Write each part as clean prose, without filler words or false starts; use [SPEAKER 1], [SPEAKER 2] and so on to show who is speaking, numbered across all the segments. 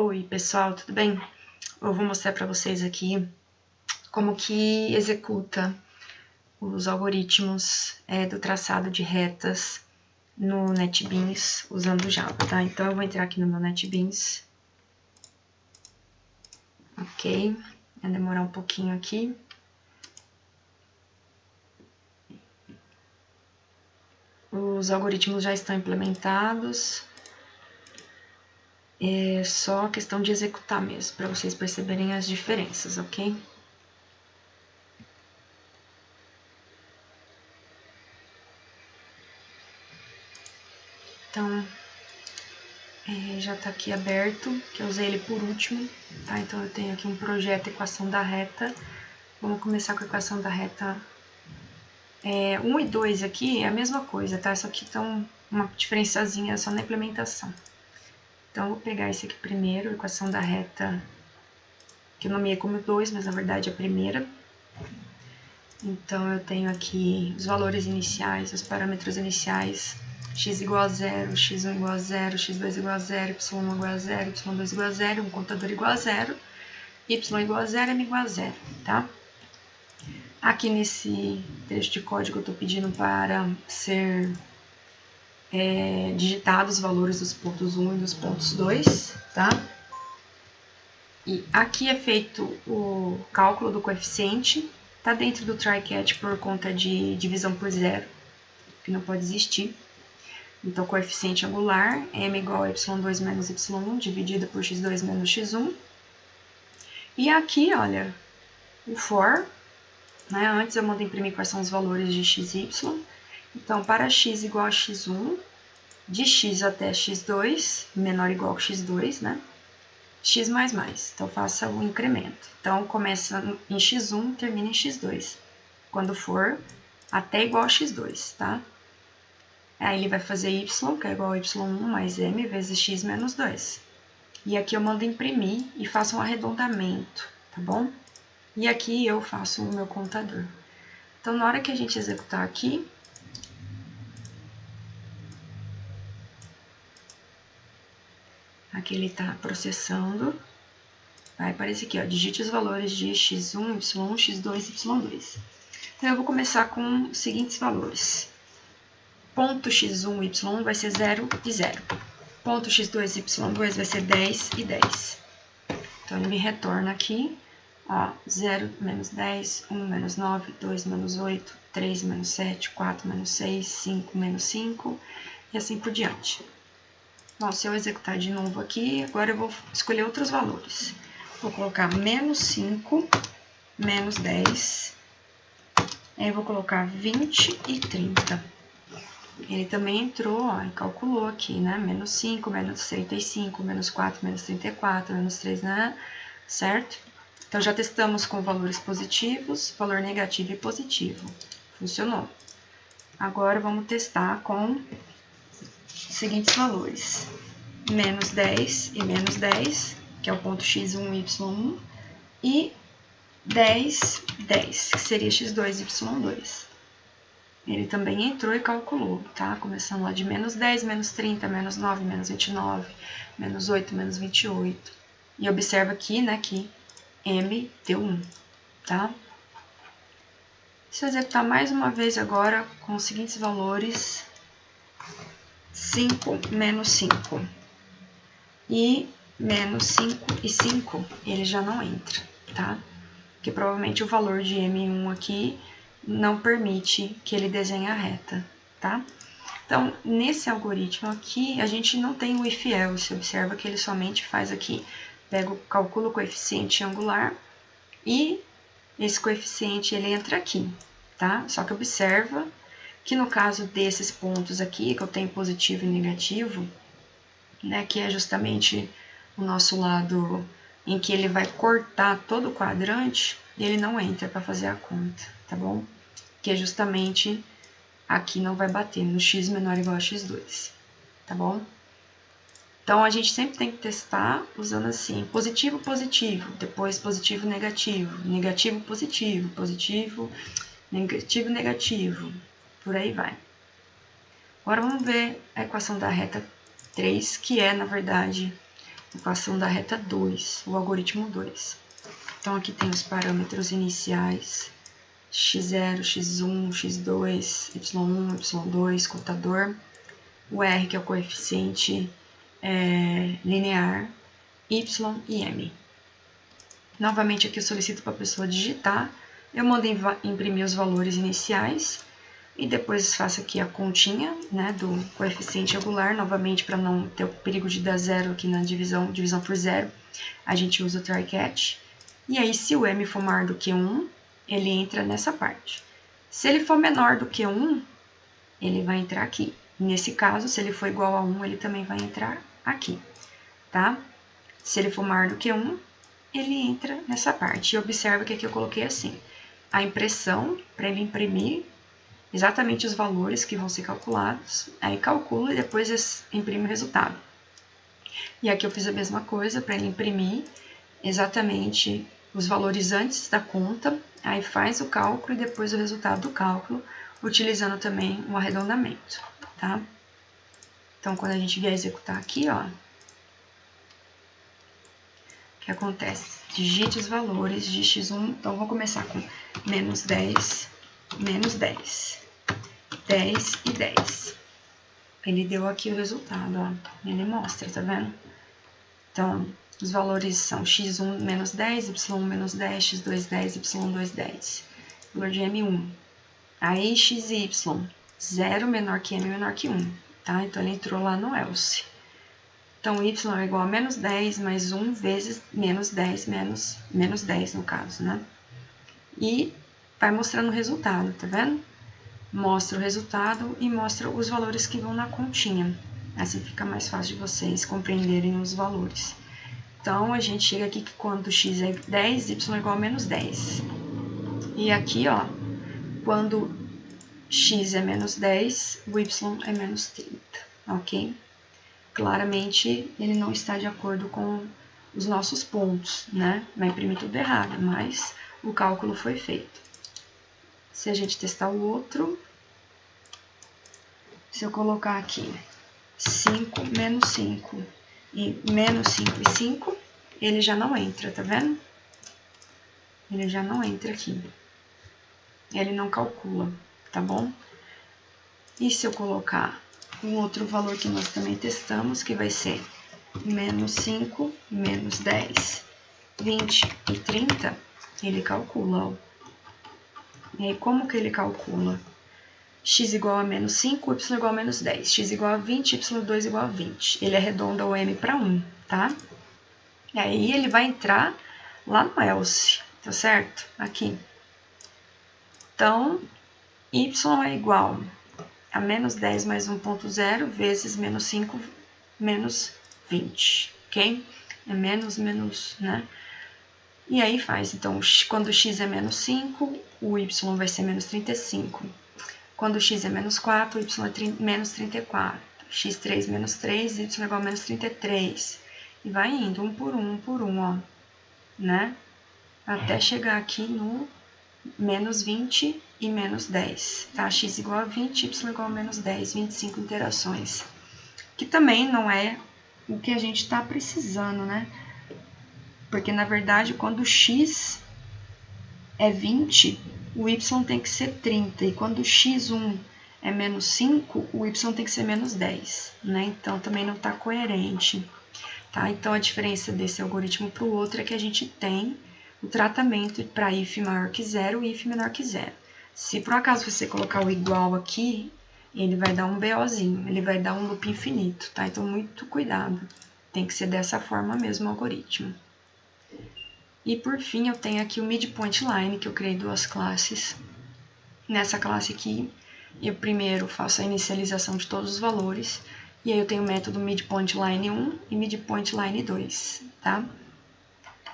[SPEAKER 1] Oi pessoal, tudo bem? Eu vou mostrar para vocês aqui como que executa os algoritmos do traçado de retas no NetBeans usando Java, tá? Então eu vou entrar aqui no meu NetBeans. Ok, vai demorar um pouquinho aqui. Os algoritmos já estão implementados. É só questão de executar mesmo, para vocês perceberem as diferenças, ok? Então, já está aqui aberto, que eu usei ele por último, tá? Então eu tenho aqui um projeto equação da reta. Vamos começar com a equação da reta 1 e 2 aqui, é a mesma coisa, tá? Só que estão uma diferençazinha só na implementação. Então eu vou pegar esse aqui primeiro, equação da reta, que eu nomeei como 2, mas na verdade é a primeira. Então eu tenho aqui os valores iniciais, os parâmetros iniciais, x igual a 0, x1 igual a 0, x2 igual a 0, y1 igual a 0, y2 igual a 0, um contador igual a 0, y igual a 0, m igual a 0, tá? Aqui nesse trecho de código eu estou pedindo para ser digitados os valores dos pontos 1 e dos pontos 2, tá? E aqui é feito o cálculo do coeficiente, tá dentro do try-catch por conta de divisão por zero, que não pode existir. Então, coeficiente angular, m igual a y2 menos y1, dividido por x2 menos x1. E aqui, olha, o for, né? Antes eu mando imprimir quais são os valores de x e y. Então, para x igual a x1, de x até x2, menor ou igual a x2, né? X mais mais. Então, faça o incremento. Então, começa em x1, termina em x2. Quando for até igual a x2, tá? Aí ele vai fazer y, que é igual a y1 mais m vezes x menos 2. E aqui eu mando imprimir e faço um arredondamento, tá bom? E aqui eu faço o meu contador. Então, na hora que a gente executar aqui, aqui ele está processando, vai aparecer aqui, ó, digite os valores de x1, y1, x2 e y2. Então, eu vou começar com os seguintes valores. Ponto x1 e y1 vai ser 0 e 0. Ponto x2 e y2 vai ser 10 e 10. Então, ele me retorna aqui, ó, 0 menos 10, 1 menos 9, 2 menos 8, 3 menos 7, 4 menos 6, 5 menos 5, e assim por diante. Bom, se eu executar de novo aqui, agora eu vou escolher outros valores. Vou colocar menos 5, menos 10, aí eu vou colocar 20 e 30. Ele também entrou, ó, e calculou aqui, né? Menos 5, menos 35, menos 4, menos 34, menos 3, né? Certo? Então, já testamos com valores positivos, valor negativo e positivo. Funcionou. Agora, vamos testar com os seguintes valores. Menos 10 e menos 10, que é o ponto x1 e y1, e 10, 10, que seria x2 e y2. Ele também entrou e calculou, tá? Começando lá de menos 10, menos 30, menos 9, menos 29, menos 8, menos 28. E observa aqui, né, que m deu 1, tá? Se eu executar mais uma vez agora com os seguintes valores, 5 menos 5 e menos 5 e 5, ele já não entra, tá? Porque provavelmente o valor de m1 aqui não permite que ele desenhe a reta, tá? Então, nesse algoritmo aqui, a gente não tem o if else, observa que ele somente faz aqui, calcula o coeficiente angular e esse coeficiente ele entra aqui, tá? Só que observa que no caso desses pontos aqui, que eu tenho positivo e negativo, né, que é justamente o nosso lado em que ele vai cortar todo o quadrante, ele não entra para fazer a conta, tá bom? Que é justamente aqui não vai bater no x menor ou igual a x2, tá bom? Então, a gente sempre tem que testar usando assim, positivo, positivo, depois positivo, negativo, negativo, positivo, positivo, negativo, negativo, por aí vai. Agora, vamos ver a equação da reta 3, que é, na verdade, equação da reta 2, o algoritmo 2. Então, aqui tem os parâmetros iniciais, x0, x1, x2, y1, y2, contador, o r, que é o coeficiente linear, y e m. Novamente, aqui eu solicito para a pessoa digitar, eu mando imprimir os valores iniciais, e depois faço aqui a continha, né, do coeficiente angular, novamente para não ter o perigo de dar zero aqui na divisão por zero, a gente usa o try catch. E aí, se o m for maior do que 1, ele entra nessa parte. Se ele for menor do que 1, ele vai entrar aqui. Nesse caso, se ele for igual a 1, ele também vai entrar aqui, tá? Se ele for maior do que 1, ele entra nessa parte. E observa que aqui eu coloquei assim, a impressão, para ele imprimir exatamente os valores que vão ser calculados, aí calcula e depois imprime o resultado. E aqui eu fiz a mesma coisa para ele imprimir exatamente os valores antes da conta, aí faz o cálculo e depois o resultado do cálculo, utilizando também um arredondamento, tá? Então, quando a gente vier executar aqui, ó, o que acontece? Digite os valores de x1, então vou começar com menos 10, 10 e 10. Ele deu aqui o resultado, ó. Ele mostra, tá vendo? Então, os valores são x1 menos 10, y1 menos 10, x2 10, y2 10. Valor de m1. Aí, x e y, 0 menor que m menor que 1, tá? Então, ele entrou lá no else. Então, y é igual a menos 10 mais 1 vezes menos 10 menos 10, no caso, né? E vai mostrando o resultado, tá vendo? Mostra o resultado e mostra os valores que vão na continha. Assim fica mais fácil de vocês compreenderem os valores. Então, a gente chega aqui que quando x é 10, y é igual a menos 10. E aqui, ó, quando x é menos 10, o y é menos 30, ok? Claramente, ele não está de acordo com os nossos pontos, né? Vai imprimir tudo errado, mas o cálculo foi feito. Se a gente testar o outro, se eu colocar aqui 5 menos 5 e menos 5 e 5, ele já não entra, tá vendo? Ele já não entra aqui. Ele não calcula, tá bom? E se eu colocar um outro valor que nós também testamos, que vai ser menos 5, menos 10, 20 e 30, ele calcula, ó. E aí, como que ele calcula? X igual a menos 5, y igual a menos 10. X igual a 20, y2 igual a 20. Ele arredonda o m para 1, tá? E aí, ele vai entrar lá no else, tá certo? Aqui. Então, y é igual a menos 10 mais 1.0 vezes menos 5 menos 20, ok? É menos, né? E aí faz, então, quando x é menos 5, o y vai ser menos 35. Quando x é menos 4, o y é menos 34. x3 menos 3, y é igual a menos 33. E vai indo, um por um, ó, né? Até chegar aqui no menos 20 e menos 10, tá? X igual a 20, y igual a menos 10, 25 interações. Que também não é o que a gente está precisando, né? Porque, na verdade, quando x é 20, o y tem que ser 30. E quando x1 é menos 5, o y tem que ser menos 10, né? Então, também não está coerente, tá? Então, a diferença desse algoritmo para o outro é que a gente tem o tratamento para if maior que 0 e if menor que 0. Se, por acaso, você colocar o igual aqui, ele vai dar um BOzinho, ele vai dar um loop infinito, tá? Então, muito cuidado. Tem que ser dessa forma mesmo o algoritmo. E por fim, eu tenho aqui o midpoint line, que eu criei duas classes. Nessa classe aqui, eu primeiro faço a inicialização de todos os valores, e aí eu tenho o método midpoint line 1 e midpoint line 2, tá?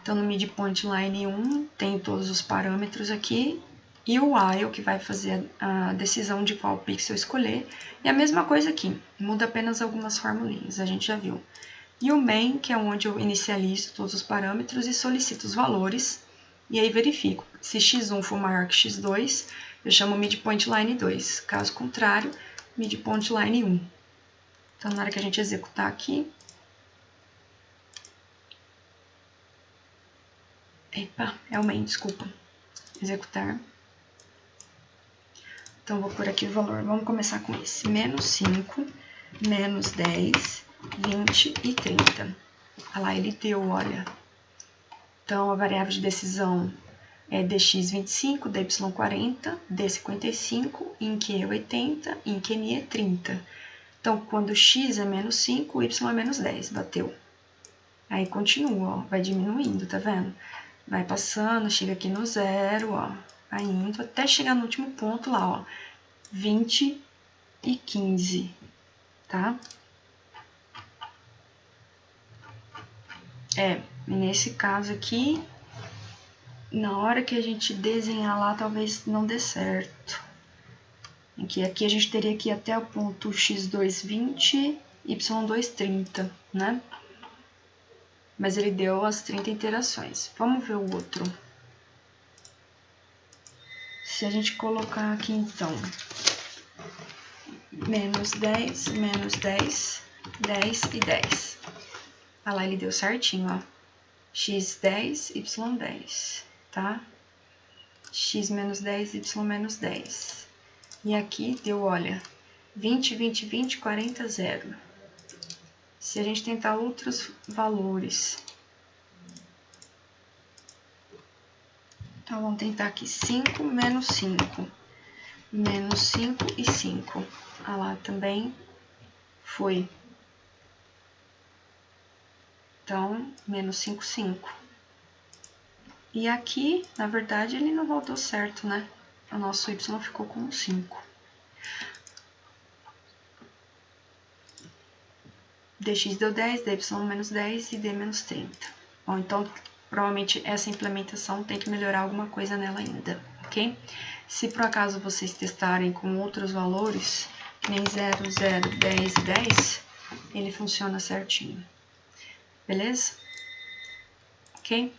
[SPEAKER 1] Então, no midpoint line 1, tenho todos os parâmetros aqui, e o while, que vai fazer a decisão de qual pixel escolher. E a mesma coisa aqui, muda apenas algumas formulinhas, a gente já viu. E o main, que é onde eu inicializo todos os parâmetros e solicito os valores. E aí verifico. Se x1 for maior que x2, eu chamo midpoint line 2. Caso contrário, midpoint line 1. Então, na hora que a gente executar aqui, Epa, é o main, desculpa. Executar. Então, vou pôr aqui o valor. Vamos começar com esse. Menos 5, menos 10, 20 e 30. Olha lá, ele deu, olha. Então, a variável de decisão é dx25, dy40, d55, em que é 80, em que é 30. Então, quando x é menos 5, y é menos 10. Bateu. Aí, continua, ó. Vai diminuindo, tá vendo? Vai passando, chega aqui no zero, ó. Vai indo até chegar no último ponto lá, ó. 20 e 15, tá? Nesse caso aqui, na hora que a gente desenhar lá, talvez não dê certo. Aqui a gente teria que ir até o ponto x2 20, y2 30, né? Mas ele deu as 30 interações. Vamos ver o outro. Se a gente colocar aqui, então, menos 10, 10 e 10. Olha lá, ele deu certinho, ó. x10, y10, tá? x menos 10, y menos 10. E aqui deu, olha, 20, 20, 20, 40, 0. Se a gente tentar outros valores... Então, vamos tentar aqui 5 menos 5. Menos 5 e 5. Ah lá, também foi. Então, menos 5, 5. E aqui, na verdade, ele não voltou certo, né? O nosso y ficou com 5. dx deu 10, dy menos 10 e d menos 30. Bom, então, provavelmente essa implementação tem que melhorar alguma coisa nela ainda, ok? Se por acaso vocês testarem com outros valores, que nem 0, 0, 10 e 10, ele funciona certinho. Beleza? Ok?